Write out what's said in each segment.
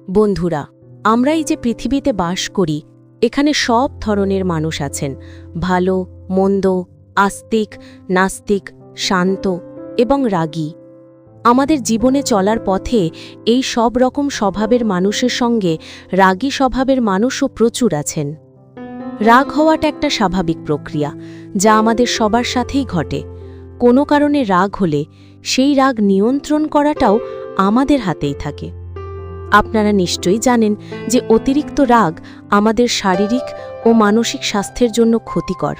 বন্ধুরা, আমরা এই যে পৃথিবীতে বাস করি, এখানে সব ধরনের মানুষ আছেন। ভালো, মন্দ, আস্তিক, নাস্তিক, শান্ত এবং রাগী। আমাদের জীবনে চলার পথে এই সব রকম স্বভাবের মানুষের সঙ্গে রাগী স্বভাবের মানুষও প্রচুর আছেন। রাগ হওয়াটা একটা স্বাভাবিক প্রক্রিয়া, যা আমাদের সবার সাথেই ঘটে। কোনো কারণে রাগ হলে সেই রাগ নিয়ন্ত্রণ করাটাও আমাদের হাতেই থাকে। আপনারা নিশ্চয়ই জানেন যে অতিরিক্ত রাগ আমাদের শারীরিক ও মানসিক স্বাস্থ্যের জন্য ক্ষতিকর।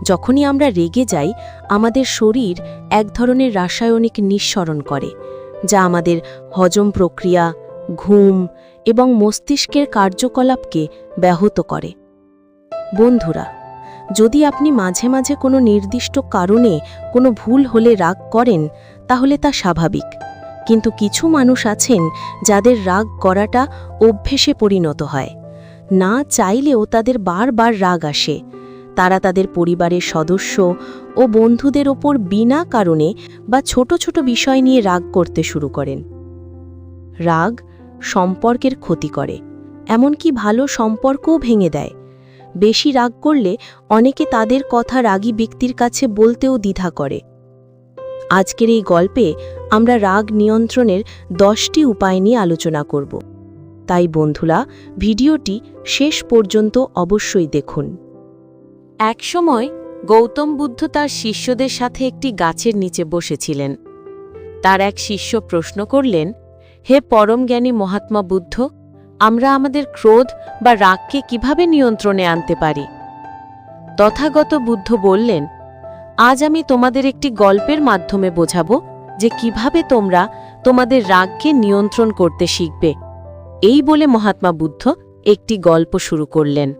যখনই আমরা রেগে যাই, আমাদের শরীর এক ধরনের রাসায়নিক নিঃসরণ করে, যা আমাদের হজম প্রক্রিয়া, ঘুম এবং মস্তিষ্কের কার্যকলাপকে ব্যাহত করে। বন্ধুরা, যদি আপনি মাঝে মাঝে কোনো নির্দিষ্ট কারণে কোনো ভুল হলে রাগ করেন, তাহলে তা স্বাভাবিক। কিন্তু কিছু মানুষ আছেন যাদের রাগ করাটা অভ্যেসে পরিণত হয়। না চাইলেও তাদের বারবার রাগ আসে। তারা তাদের পরিবারের সদস্য ও বন্ধুদের ওপর বিনা কারণে বা ছোট ছোট বিষয় নিয়ে রাগ করতে শুরু করেন। রাগ সম্পর্কের ক্ষতি করে, এমনকি ভালো সম্পর্কও ভেঙে দেয়। বেশি রাগ করলে অনেকে তাদের কথা রাগী ব্যক্তির কাছে বলতেও দ্বিধা করে। আজকের এই গল্পে আমরা রাগ নিয়ন্ত্রণের 10টি উপায় নিয়ে আলোচনা করব। তাই বন্ধুরা, ভিডিওটি শেষ পর্যন্ত অবশ্যই দেখুন। একসময় গৌতম বুদ্ধ তার শিষ্যদের সাথে একটি গাছের নিচে বসেছিলেন। তার এক শিষ্য প্রশ্ন করলেন, হে পরমজ্ঞানী মহাত্মা বুদ্ধ, আমরা আমাদের ক্রোধ বা রাগকে কিভাবে নিয়ন্ত্রণে আনতে পারি? তথাগত বুদ্ধ বললেন, আজ আমি তোমাদের একটি গল্পের মাধ্যমে বোঝাবো যে কিভাবে তোমরা তোমাদের রাগকে নিয়ন্ত্রণ করতে শিখবে। এই বলে মহাত্মা বুদ্ধ একটি গল্প শুরু করলেন।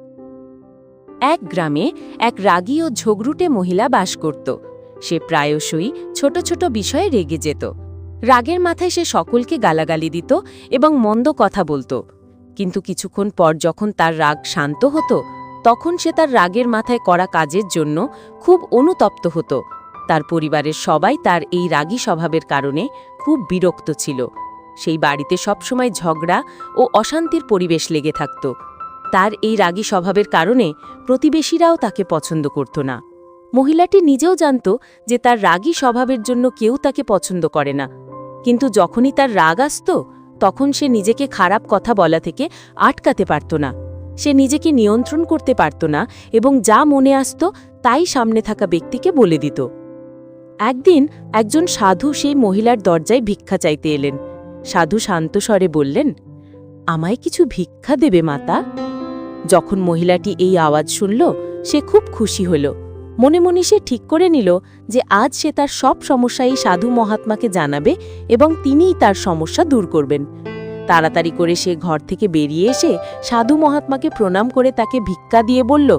এক গ্রামে এক রাগী ও ঝগড়ুটে মহিলা বাস করত। সে প্রায়শই ছোট ছোট বিষয়ে রেগে যেত। রাগের মাথায় সে সকলকে গালাগালি দিত এবং মন্দ কথা বলত। কিন্তু কিছুক্ষণ পর যখন তার রাগ শান্ত হতো, তখন সে তার রাগের মাথায় করা কাজের জন্য খুব অনুতপ্ত হতো। তার পরিবারের সবাই তার এই রাগী স্বভাবের কারণে খুব বিরক্ত ছিল। সেই বাড়িতে সবসময় ঝগড়া ও অশান্তির পরিবেশ লেগে থাকত। তার এই রাগী স্বভাবের কারণে প্রতিবেশীরাও তাকে পছন্দ করত না। মহিলাটি নিজেও জানত যে তার রাগী স্বভাবের জন্য কেউ তাকে পছন্দ করে না। কিন্তু যখনই তার রাগ আসত, তখন সে নিজেকে খারাপ কথা বলা থেকে আটকাতে পারত না। সে নিজেকে নিয়ন্ত্রণ করতে পারত না এবং যা মনে আসত তাই সামনে থাকা ব্যক্তিকে বলে দিত। একদিন একজন সাধু সেই মহিলার দরজায় ভিক্ষা চাইতে এলেন। সাধু শান্ত স্বরে বললেন, আমায় কিছু ভিক্ষা দেবে মাতা? যখন মহিলাটি এই আওয়াজ শুনল, সে খুব খুশি হল। মনে মনে সে ঠিক করে নিল যে আজ সে তার সব সমস্যা এই সাধু মহাত্মাকে জানাবে এবং তিনিই তার সমস্যা দূর করবেন। তাড়াতাড়ি করে সে ঘর থেকে বেরিয়ে এসে সাধু মহাত্মাকে প্রণাম করে তাকে ভিক্ষা দিয়ে বলল,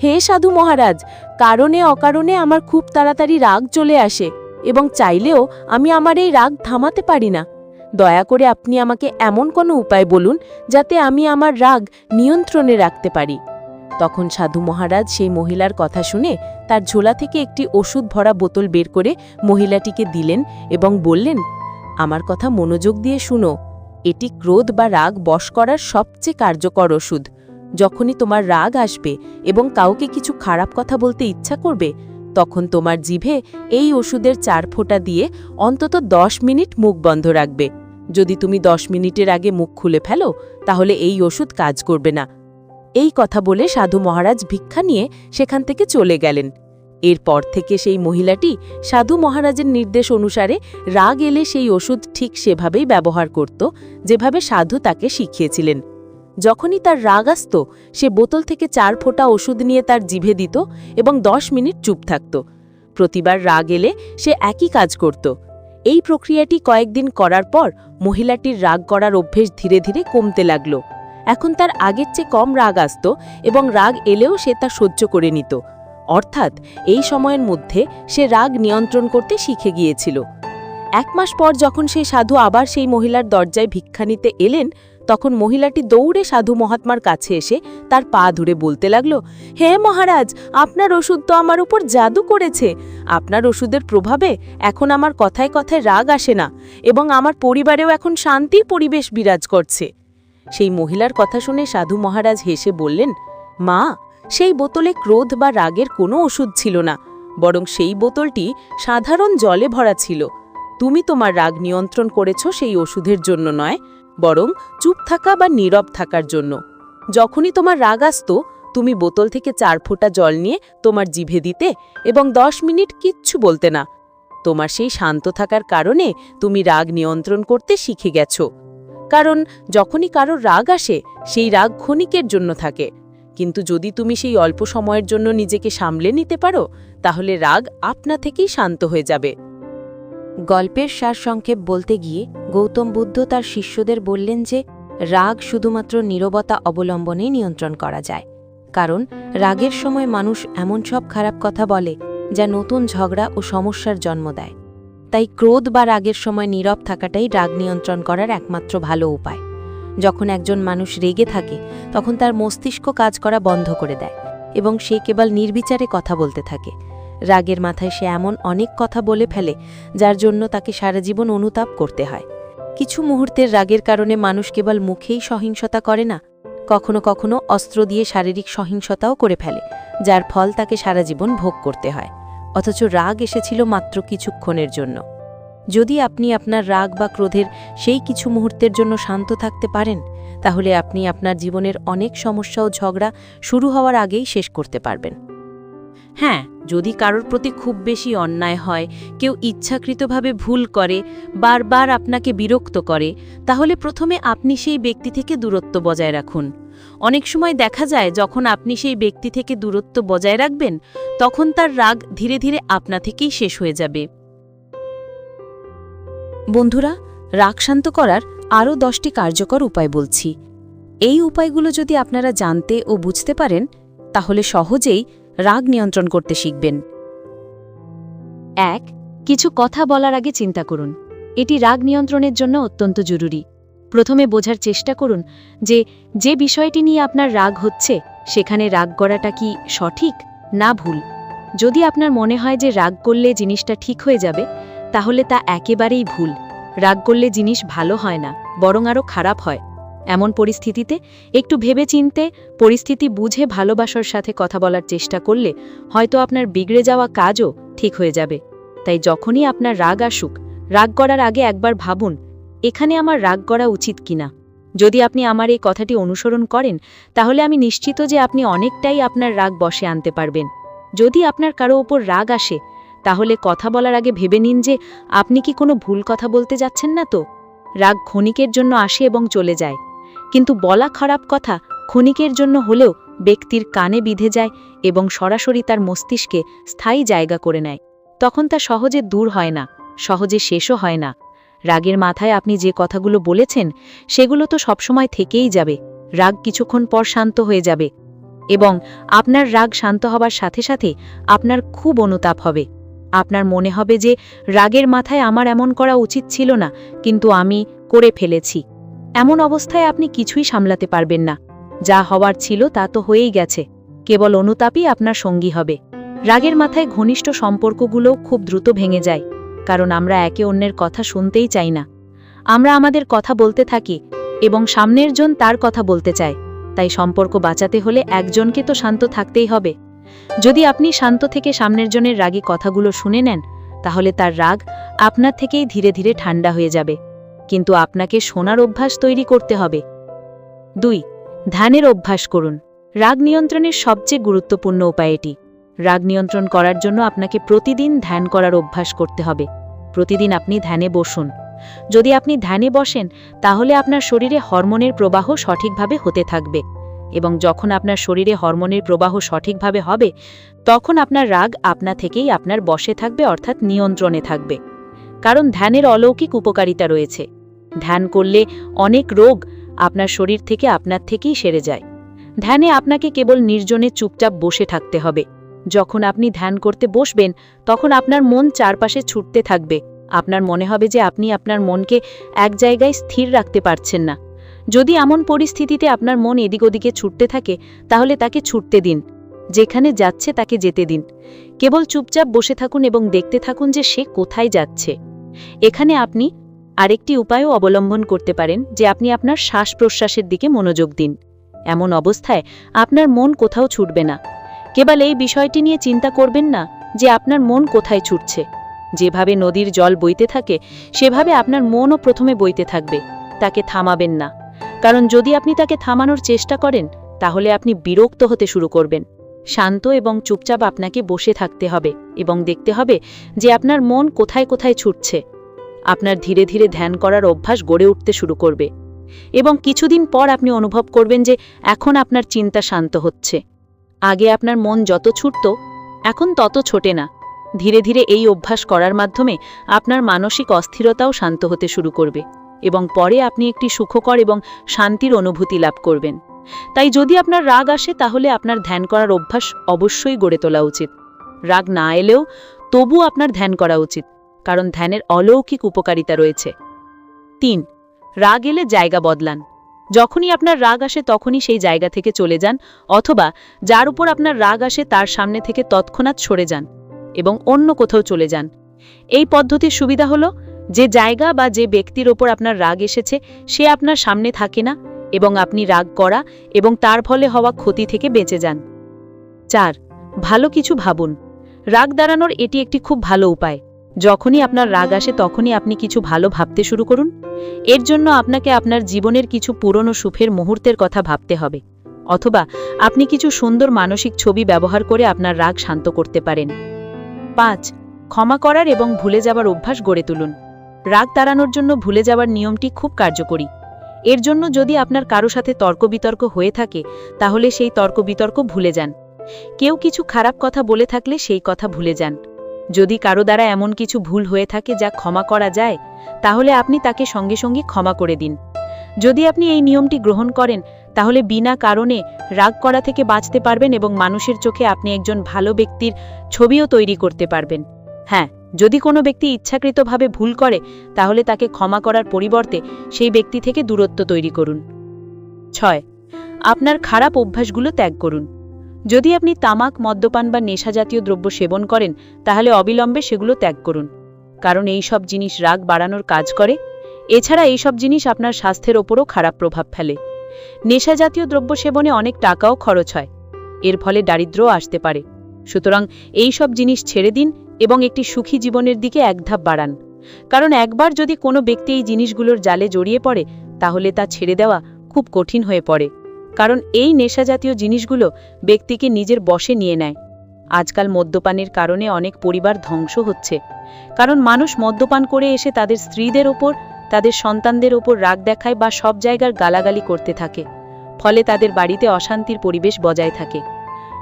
হে সাধু মহারাজ, কারণে অকারণে আমার খুব তাড়াতাড়ি রাগ চলে আসে এবং চাইলেও আমি আমার এই রাগ থামাতে পারি না। দয়া করে আপনি আমাকে এমন কোনো উপায় বলুন যাতে আমি আমার রাগ নিয়ন্ত্রণে রাখতে পারি। তখন সাধু মহারাজ সেই মহিলার কথা শুনে তার ঝোলা থেকে একটি ওষুধ ভরা বোতল বের করে মহিলাটিকে দিলেন এবং বললেন, আমার কথা মনোযোগ দিয়ে শুনো। এটি ক্রোধ বা রাগ বশ করার সবচেয়ে কার্যকর ওষুধ। যখনই তোমার রাগ আসবে এবং কাউকে কিছু খারাপ কথা বলতে ইচ্ছা করবে, তখন তোমার জিভে এই ওষুধের 4 ফোঁটা দিয়ে অন্তত 10 মিনিট মুখ বন্ধ রাখবে। যদি তুমি 10 মিনিটের আগে মুখ খুলে ফেলো, তাহলে এই ওষুধ কাজ করবে না। এই কথা বলে সাধু মহারাজ ভিক্ষা নিয়ে সেখান থেকে চলে গেলেন। এরপর থেকে সেই মহিলাটি সাধু মহারাজের নির্দেশ অনুসারে রাগ এলে সেই ওষুধ ঠিক সেভাবেই ব্যবহার করত, যেভাবে সাধু তাকে শিখিয়েছিলেন। যখনই তার রাগ আসত, সে বোতল থেকে 4 ফোঁটা ওষুধ নিয়ে তার জিভে দিত এবং 10 মিনিট চুপ থাকত। প্রতিবার রাগ এলে সে একই কাজ করত। এই প্রক্রিয়াটি কয়েকদিন করার পর মহিলাটির রাগ করার অভ্যেস ধীরে ধীরে কমতে লাগল। এখন তার আগের চেয়ে কম রাগ আসত এবং রাগ এলেও সে তা সহ্য করে নিত। অর্থাৎ এই সময়ের মধ্যে সে রাগ নিয়ন্ত্রণ করতে শিখে গিয়েছিল। 1 মাস পর যখন সেই সাধু আবার সেই মহিলার দরজায় ভিক্ষা নিতে এলেন, তখন মহিলাটি দৌড়ে সাধু মহাত্মার কাছে এসে তার পা ধরে বলতে লাগল, হে মহারাজ, আপনার ওষুধ তো আমার উপর জাদু করেছে। আপনার ওষুধের প্রভাবে এখন আমার কথায় কথায় রাগ আসে না এবং আমার পরিবারেও এখন শান্তির পরিবেশ বিরাজ করছে। সেই মহিলার কথা শুনে সাধু মহারাজ হেসে বললেন, মা, সেই বোতলে ক্রোধ বা রাগের কোনো ওষুধ ছিল না, বরং সেই বোতলটি সাধারণ জলে ভরা ছিল। তুমি তোমার রাগ নিয়ন্ত্রণ করেছ সেই ওষুধের জন্য নয়, বরং চুপ থাকা বা নীরব থাকার জন্য। যখনই তোমার রাগ আসতো, তুমি বোতল থেকে 4 ফোঁটা জল নিয়ে তোমার জিভে দিতে এবং 10 মিনিট কিচ্ছু বলতে না। তোমার সেই শান্ত থাকার কারণে তুমি রাগ নিয়ন্ত্রণ করতে শিখে গেছো। কারণ যখনই কারোর রাগ আসে, সেই রাগ ক্ষণিকের জন্য থাকে, কিন্তু যদি তুমি সেই অল্প সময়ের জন্য নিজেকে সামলে নিতে পারো, তাহলে রাগ আপনা থেকেই শান্ত হয়ে যাবে। গল্পের সারসংক্ষেপ বলতে গিয়ে গৌতম বুদ্ধ তার শিষ্যদের বললেন যে রাগ শুধুমাত্র নীরবতা অবলম্বনেই নিয়ন্ত্রণ করা যায়। কারণ রাগের সময় মানুষ এমন সব খারাপ কথা বলে যা নতুন ঝগড়া ও সমস্যার জন্ম দেয়। তাই ক্রোধ বা রাগের সময় নীরব থাকাটাই রাগ নিয়ন্ত্রণ করার একমাত্র ভালো উপায়। যখন একজন মানুষ রেগে থাকে, তখন তার মস্তিষ্ক কাজ করা বন্ধ করে দেয় এবং সে কেবল নির্বিচারে কথা বলতে থাকে। রাগের মাথায় সে এমন অনেক কথা বলে ফেলে যার জন্য তাকে সারা জীবন অনুতাপ করতে হয়। কিছু মুহূর্তের রাগের কারণে মানুষ কেবল মুখেই সহিংসতা করে না, কখনো কখনো অস্ত্র দিয়ে শারীরিক সহিংসতাও করে ফেলে, যার ফল তাকে সারা জীবন ভোগ করতে হয়। অথচ রাগ এসেছিল মাত্র কিছুক্ষণের জন্য। যদি আপনি আপনার রাগ বা ক্রোধের সেই কিছু মুহূর্তের জন্য শান্ত থাকতে পারেন, তাহলে আপনি আপনার জীবনের অনেক সমস্যা ও ঝগড়া শুরু হওয়ার আগেই শেষ করতে পারবেন। হ্যাঁ, যদি কারোর প্রতি খুব বেশি অন্যায় হয়, কেউ ইচ্ছাকৃতভাবে ভুল করে, বারবার আপনাকে বিরক্ত করে, তাহলে প্রথমে আপনি সেই ব্যক্তি থেকে দূরত্ব বজায় রাখুন। অনেক সময় দেখা যায় যখন আপনি সেই ব্যক্তি থেকে দূরত্ব বজায় রাখবেন, তখন তার রাগ ধীরে ধীরে আপনা থেকেই শেষ হয়ে যাবে। বন্ধুরা, রাগ শান্ত করার আরও 10টি কার্যকর উপায় বলছি। এই উপায়গুলো যদি আপনারা জানতে ও বুঝতে পারেন, তাহলে সহজেই রাগ নিয়ন্ত্রণ করতে শিখবেন। 1. কিছু কথা বলার আগে চিন্তা করুন। এটি রাগ নিয়ন্ত্রণের জন্য অত্যন্ত জরুরি। প্রথমে বোঝার চেষ্টা করুন যে বিষয়টি নিয়ে আপনার রাগ হচ্ছে, সেখানে রাগ করাটা কি সঠিক না ভুল। যদি আপনার মনে হয় যে রাগ করলে জিনিসটা ঠিক হয়ে যাবে, তাহলে তা একেবারেই ভুল। রাগ করলে জিনিস ভালো হয় না, বরং আরও খারাপ হয়। এমন পরিস্থিতিতে একটু ভেবেচিন্তে, পরিস্থিতি বুঝে ভালোবাসার সাথে কথা বলার চেষ্টা করলে হয়তো আপনার বিগড়ে যাওয়া কাজও ঠিক হয়ে যাবে। তাই যখনই আপনার রাগ আসুক, রাগ করার আগে একবার ভাবুন, এখানে আমার রাগ করা উচিত কিনা। যদি আপনি আমার এই কথাটি অনুসরণ করেন, তাহলে আমি নিশ্চিত যে আপনি অনেকটাই আপনার রাগ বশে আনতে পারবেন। যদি আপনার কারো ওপর রাগ আসে, তাহলে কথা বলার আগে ভেবে নিন যে আপনি কি কোনো ভুল কথা বলতে যাচ্ছেন না তো। রাগ ক্ষণিকের জন্য আসে এবং চলে যায়, কিন্তু বলা খারাপ কথা ক্ষণিকের জন্য হলেও ব্যক্তির কানে বিঁধে যায় এবং সরাসরি তার মস্তিষ্কে স্থায়ী জায়গা করে নেয়। তখন তা সহজে দূর হয় না, সহজে শেষও হয় না। রাগের মাথায় আপনি যে কথাগুলো বলেছেন, সেগুলো তো সবসময় থেকেই যাবে। রাগ কিছুক্ষণ পর শান্ত হয়ে যাবে এবং আপনার রাগ শান্ত হবার সাথে সাথে আপনার খুব অনুতাপ হবে। আপনার মনে হবে যে রাগের মাথায় আমার এমন করা উচিত ছিল না, কিন্তু আমি করে ফেলেছি। এমন অবস্থায় আপনি কিছুই সামলাতে পারবেন না। যা হওয়ার ছিল তা তো হয়েই গেছে, কেবল অনুতাপই আপনার সঙ্গী হবে। রাগের মাথায় ঘনিষ্ঠ সম্পর্কগুলোও খুব দ্রুত ভেঙে যায়, কারণ আমরা একে অন্যের কথা শুনতেই চাই না। আমরা আমাদের কথা বলতে থাকি এবং সামনের জন তার কথা বলতে চায়। তাই সম্পর্ক বাঁচাতে হলে একজনকে তো শান্ত থাকতেই হবে। যদি আপনি শান্ত থেকে সামনের জনের রাগী কথাগুলো শুনে নেন, তাহলে তার রাগ আপনার থেকেই ধীরে ধীরে ঠান্ডা হয়ে যাবে। কিন্তু আপনাকে শোনার অভ্যাস তৈরি করতে হবে। 2. ধ্যানের অভ্যাস করুন। রাগ নিয়ন্ত্রণের সবচেয়ে গুরুত্বপূর্ণ উপায় এটি। রাগ নিয়ন্ত্রণ করার জন্য আপনাকে প্রতিদিন ধ্যান করার অভ্যাস করতে হবে। প্রতিদিন আপনি ধ্যানে বসুন। যদি আপনি ধ্যানে বসেন, তাহলে আপনার শরীরে হরমোনের প্রবাহ সঠিকভাবে হতে থাকবে এবং যখন আপনার শরীরে হরমোনের প্রবাহ সঠিকভাবে হবে, তখন আপনার রাগ আপনা থেকেই আপনার বশে থাকবে, অর্থাৎ নিয়ন্ত্রণে থাকবে। কারণ ধ্যানের অলৌকিক উপকারিতা রয়েছে। ধ্যান করলে অনেক রোগ আপনার শরীর থেকে আপনার থেকেই সেরে যায়। ধ্যানে আপনাকে কেবল নির্জনে চুপচাপ বসে থাকতে হবে। যখন আপনি ধ্যান করতে বসবেন, তখন আপনার মন চারপাশে ছুটতে থাকবে। আপনার মনে হবে যে আপনি আপনার মনকে এক জায়গায় স্থির রাখতে পারছেন না। যদি এমন পরিস্থিতিতে আপনার মন এদিক ওদিকে ছুটতে থাকে, তাহলে তাকে ছুটতে দিন। যেখানে যাচ্ছে তাকে যেতে দিন। কেবল চুপচাপ বসে থাকুন এবং দেখতে থাকুন যে সে কোথায় যাচ্ছে। এখানে আপনি আরেকটি উপায়ও অবলম্বন করতে পারেন যে আপনি আপনার শ্বাস প্রশ্বাসের দিকে মনোযোগ দিন। এমন অবস্থায় আপনার মন কোথাও ছুটবে না। কেবল এই বিষয়টি নিয়ে চিন্তা করবেন না যে আপনার মন কোথায় ছুটছে। যেভাবে নদীর জল বইতে থাকে সেভাবে আপনার মনও প্রথমে বইতে থাকবে, তাকে থামাবেন না। কারণ যদি আপনি তাকে থামানোর চেষ্টা করেন তাহলে আপনি বিরক্ত হতে শুরু করবেন। শান্ত এবং চুপচাপ আপনাকে বসে থাকতে হবে এবং দেখতে হবে যে আপনার মন কোথায় কোথায় ছুটছে। আপনার ধীরে ধীরে ধ্যান করার অভ্যাস গড়ে উঠতে শুরু করবে এবং কিছুদিন পর আপনি অনুভব করবেন যে এখন আপনার চিন্তা শান্ত হচ্ছে। আগে আপনার মন যত ছুটত এখন তত ছোটে না। ধীরে ধীরে এই অভ্যাস করার মাধ্যমে আপনার মানসিক অস্থিরতাও শান্ত হতে শুরু করবে এবং পরে আপনি একটি সুখকর এবং শান্তির অনুভূতি লাভ করবেন। তাই যদি আপনার রাগ আসে তাহলে আপনার ধ্যান করার অভ্যাস অবশ্যই গড়ে তোলা উচিত। রাগ না এলেও তবু আপনার ধ্যান করা উচিত, কারণ ধ্যানের অলৌকিক উপকারিতা রয়েছে। 3. রাগ এলে জায়গা বদলান। যখনই আপনার রাগ আসে তখনই সেই জায়গা থেকে চলে যান, অথবা যার উপর আপনার রাগ আসে তার সামনে থেকে তৎক্ষণাৎ সরে যান এবং অন্য কোথাও চলে যান। এই পদ্ধতির সুবিধা হলো যে জায়গা বা যে ব্যক্তির ওপর আপনার রাগ এসেছে সে আপনার সামনে থাকে না এবং আপনি রাগ করা এবং তার ফলে হওয়া ক্ষতি থেকে বেঁচে যান। 4. ভালো কিছু ভাবুন। রাগ দাঁড়ানোর এটি একটি খুব ভালো উপায়। যখনই আপনার রাগ আসে তখনই আপনি কিছু ভালো ভাবতে শুরু করুন। এর জন্য আপনাকে আপনার জীবনের কিছু পুরনো সুখের মুহূর্তের কথা ভাবতে হবে, অথবা আপনি কিছু সুন্দর মানসিক ছবি ব্যবহার করে আপনার রাগ শান্ত করতে পারেন। 5. ক্ষমা করার এবং ভুলে যাবার অভ্যাস গড়ে তুলুন। রাগ তাড়ানোর জন্য ভুলে যাওয়ার নিয়মটি খুব কার্যকরী। এর জন্য যদি আপনার কারো সাথে তর্ক বিতর্ক হয়ে থাকে তাহলে সেই তর্ক বিতর্ক ভুলে যান। কেউ কিছু খারাপ কথা বলে থাকলে সেই কথা ভুলে যান। যদি কারো দ্বারা এমন কিছু ভুল হয়ে থাকে যা ক্ষমা করা যায় তাহলে আপনি তাকে সঙ্গে সঙ্গে ক্ষমা করে দিন। যদি আপনি এই নিয়মটি গ্রহণ করেন তাহলে বিনা কারণে রাগ করা থেকে বাঁচতে পারবেন এবং মানুষের চোখে আপনি একজন ভালো ব্যক্তির ছবিও তৈরি করতে পারবেন। হ্যাঁ, যদি কোনো ব্যক্তি ইচ্ছাকৃতভাবে ভুল করে তাহলে তাকে ক্ষমা করার পরিবর্তে সেই ব্যক্তি থেকে দূরত্ব তৈরি করুন। 6. আপনার খারাপ অভ্যাসগুলো ত্যাগ করুন। যদি আপনি তামাক, মদ্যপান বা নেশাজাতীয় দ্রব্য সেবন করেন তাহলে অবিলম্বে সেগুলো ত্যাগ করুন, কারণ এই সব জিনিস রাগ বাড়ানোর কাজ করে। এছাড়া এই সব জিনিস আপনার স্বাস্থ্যের ওপরও খারাপ প্রভাব ফেলে। নেশাজাতীয় দ্রব্য সেবনে অনেক টাকাও খরচ হয়, এর ফলে দারিদ্র্যও আসতে পারে। সুতরাং এই সব জিনিস ছেড়ে দিন এবং একটি সুখী জীবনের দিকে এক ধাপ বাড়ান। কারণ একবার যদি কোনো ব্যক্তি এই জিনিসগুলোর জালে জড়িয়ে পড়ে তাহলে তা ছেড়ে দেওয়া খুব কঠিন হয়ে পড়ে, কারণ এই নেশাজাতীয় জিনিসগুলো ব্যক্তিকে নিজের বশে নিয়ে নেয়। আজকাল মদ্যপানের কারণে অনেক পরিবার ধ্বংস হচ্ছে, কারণ মানুষ মদ্যপান করে এসে তাদের স্ত্রীদের ওপর, তাদের সন্তানদের ওপর রাগ দেখায় বা সব জায়গার গালাগালি করতে থাকে। ফলে তাদের বাড়িতে অশান্তির পরিবেশ বজায় থাকে।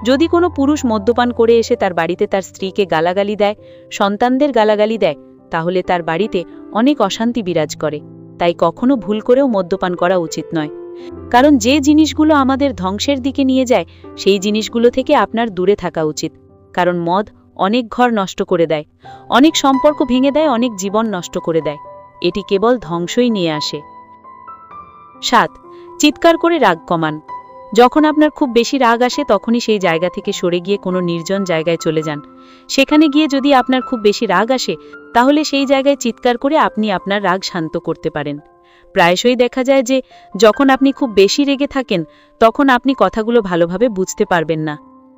যদি কোনো পুরুষ মদ্যপান করে এসে তার বাড়িতে তার স্ত্রীকে গালাগালি দেয়, সন্তানদের গালাগালি দেয়, তাহলে তার বাড়িতে অনেক অশান্তি বিরাজ করে। তাই কখনো ভুল করেও মদ্যপান করা উচিত নয়, কারণ যে জিনিসগুলো আমাদের ধ্বংসের দিকে নিয়ে যায় সেই জিনিসগুলো থেকে আপনার দূরে থাকা উচিত। কারণ মদ অনেক ঘর নষ্ট করে দেয়, অনেক সম্পর্ক ভেঙে দেয়, অনেক জীবন নষ্ট করে দেয়। এটি কেবল ধ্বংসই নিয়ে আসে। 7. চিৎকার করে রাগ কমান। যখন আপনার খুব বেশি রাগ আসে তখনই সেই জায়গা থেকে সরে গিয়ে কোনো নির্জন জায়গায় চলে যান। সেখানে গিয়ে যদি আপনার খুব বেশি রাগ আসে তাহলে সেই জায়গায় চিৎকার করে আপনি আপনার রাগ শান্ত করতে পারেন। প্রায়শই দেখা যায় যে যখন আপনি খুব বেশি রেগে থাকেন তখন আপনি কথাগুলো ভালোভাবে বুঝতে পারবেন না।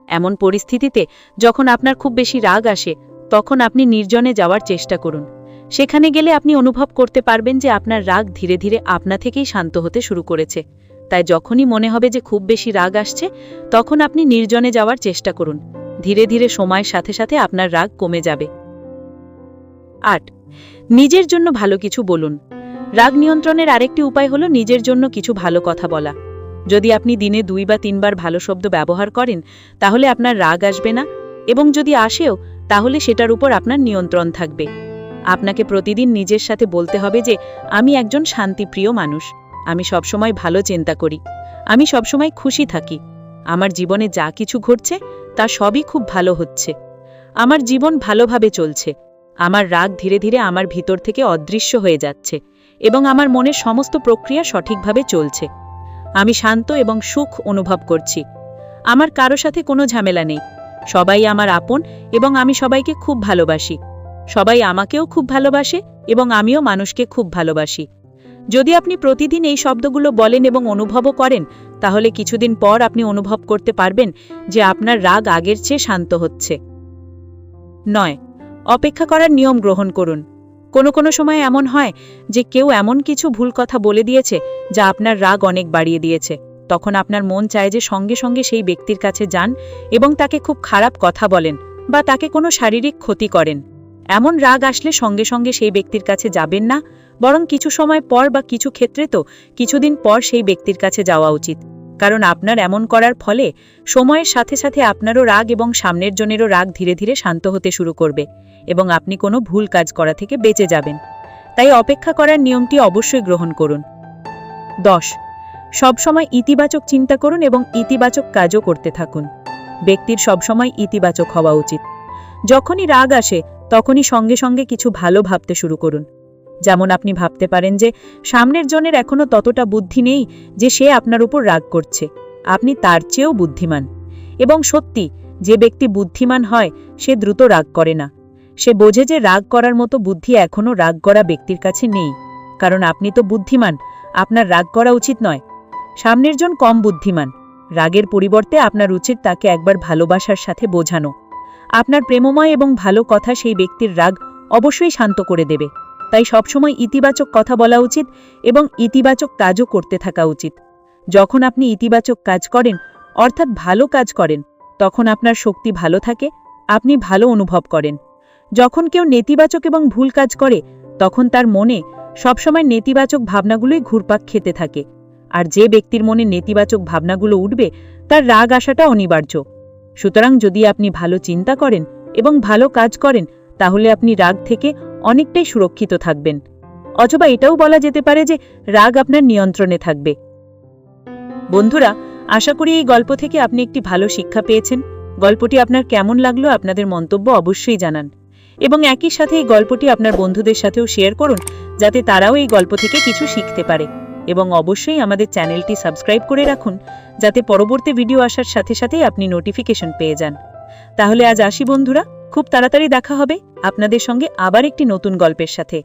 এমন পরিস্থিতিতে যখন আপনার খুব বেশি রাগ আসে তখন আপনি নির্জনে যাওয়ার চেষ্টা করুন। সেখানে গেলে আপনি অনুভব করতে পারবেন যে আপনার রাগ ধীরে ধীরে আপনা থেকেই শান্ত হতে শুরু করেছে। তাই যখনই মনে হবে যে খুব বেশি রাগ আসছে তখন আপনি নির্জনে যাওয়ার চেষ্টা করুন। ধীরে ধীরে সময়ের সাথে সাথে আপনার রাগ কমে যাবে। 8. নিজের জন্য ভালো কিছু বলুন। রাগ নিয়ন্ত্রণের আরেকটি উপায় হলো নিজের জন্য কিছু ভালো কথা বলা। যদি আপনি দিনে 2 বা 3 বার ভালো শব্দ ব্যবহার করেন তাহলে আপনার রাগ আসবে না, এবং যদি আসেও তাহলে সেটার উপর আপনার নিয়ন্ত্রণ থাকবে। আপনাকে প্রতিদিন নিজের সাথে বলতে হবে যে আমি একজন শান্তিপ্রিয় মানুষ, আমি সবসময় ভালো চিন্তা করি, আমি সবসময় খুশি থাকি, আমার জীবনে যা কিছু ঘটছে তা সবই খুব ভালো হচ্ছে, আমার জীবন ভালোভাবে চলছে, আমার রাগ ধীরে ধীরে আমার ভিতর থেকে অদৃশ্য হয়ে যাচ্ছে এবং আমার মনের সমস্ত প্রক্রিয়া সঠিকভাবে চলছে, আমি শান্ত এবং সুখ অনুভব করছি, আমার কারো সাথে কোনো ঝামেলা নেই, সবাই আমার আপন এবং আমি সবাইকে খুব ভালোবাসি, সবাই আমাকেও খুব ভালোবাসে এবং আমিও মানুষকে খুব ভালোবাসি। যদি আপনি প্রতিদিন এই শব্দগুলো বলেন এবং অনুভবও করেন, তাহলে কিছুদিন পর আপনি অনুভব করতে পারবেন যে আপনার রাগ আগের চেয়ে শান্ত হচ্ছে। 9. অপেক্ষা করার নিয়ম গ্রহণ করুন। কোনো কোনো সময় এমন হয় যে কেউ এমন কিছু ভুল কথা বলে দিয়েছে যা আপনার রাগ অনেক বাড়িয়ে দিয়েছে। তখন আপনার মন চায় যে সঙ্গে সঙ্গে সেই ব্যক্তির কাছে যান এবং তাকে খুব খারাপ কথা বলেন বা তাকে কোনো শারীরিক ক্ষতি করেন। এমন রাগ আসলে সঙ্গে সঙ্গে সেই ব্যক্তির কাছে যাবেন না, বরং কিছু সময় পর বা কিছু ক্ষেত্রে তো কিছুদিন পর সেই ব্যক্তির কাছে যাওয়া উচিত। কারণ আপনার এমন করার ফলে সময়ের সাথে সাথে আপনারও রাগ এবং সামনের জনেরও রাগ ধীরে ধীরে শান্ত হতে শুরু করবে এবং আপনি কোনো ভুল কাজ করা থেকে বেঁচে যাবেন। তাই অপেক্ষা করার নিয়মটি অবশ্যই গ্রহণ করুন। 10. সবসময় ইতিবাচক চিন্তা করুন এবং ইতিবাচক কাজও করতে থাকুন। ব্যক্তির সবসময় ইতিবাচক হওয়া উচিত। যখনই রাগ আসে তখনই সঙ্গে সঙ্গে কিছু ভালো ভাবতে শুরু করুন। যেমন আপনি ভাবতে পারেন যে সামনের জনের এখনো ততটা বুদ্ধি নেই যে সে আপনার উপর রাগ করছে, আপনি তার চেয়েও বুদ্ধিমান। এবং সত্যি, যে ব্যক্তি বুদ্ধিমান হয় সে দ্রুত রাগ করে না। সে বোঝে যে রাগ করার মতো বুদ্ধি এখনো রাগ করা ব্যক্তির কাছে নেই। কারণ আপনি তো বুদ্ধিমান, আপনার রাগ করা উচিত নয়। সামনের জন কম বুদ্ধিমান, রাগের পরিবর্তে আপনার উচিত তাকে একবার ভালোবাসার সাথে বোঝানো। আপনার প্রেমময় এবং ভালো কথা সেই ব্যক্তির রাগ অবশ্যই শান্ত করে দেবে। তাই সবসময় ইতিবাচক কথা বলা উচিত এবং ইতিবাচক কাজও করতে থাকা উচিত। যখন আপনি ইতিবাচক কাজ করেন, অর্থাৎ ভালো কাজ করেন, তখন আপনার শক্তি ভালো থাকে, আপনি ভালো অনুভব করেন। যখন কেউ নেতিবাচক এবং ভুল কাজ করে, তখন তার মনে সবসময় নেতিবাচক ভাবনাগুলোই ঘুরপাক খেতে থাকে। আর যে ব্যক্তির মনে নেতিবাচক ভাবনাগুলো উঠবে, তার রাগ আসাটা অনিবার্য। সুতরাং যদি আপনি ভালো চিন্তা করেন এবং ভালো কাজ করেন, তাহলে আপনি রাগ থেকে অনেকটাই সুরক্ষিত থাকবেন। অথবা এটাও বলা যেতে পারে যে রাগ আপনার নিয়ন্ত্রণে থাকবে। বন্ধুরা, আশা করি এই গল্প থেকে আপনি একটি ভালো শিক্ষা পেয়েছেন। গল্পটি আপনার কেমন লাগলো আপনাদের মন্তব্য অবশ্যই জানান এবং একই সাথে এই গল্পটি আপনার বন্ধুদের সাথেও শেয়ার করুন, যাতে তারাও এই গল্প থেকে কিছু শিখতে পারে। এবং অবশ্যই আমাদের চ্যানেলটি সাবস্ক্রাইব করে রাখুন, যাতে পরবর্তী ভিডিও আসার সাথে সাথেই আপনি নোটিফিকেশন পেয়ে যান। তাহলে আজ আসি বন্ধুরা, খুব তাড়াতাড়ি দেখা হবে আপনাদের সঙ্গে আবার একটি নতুন গল্পের সাথে।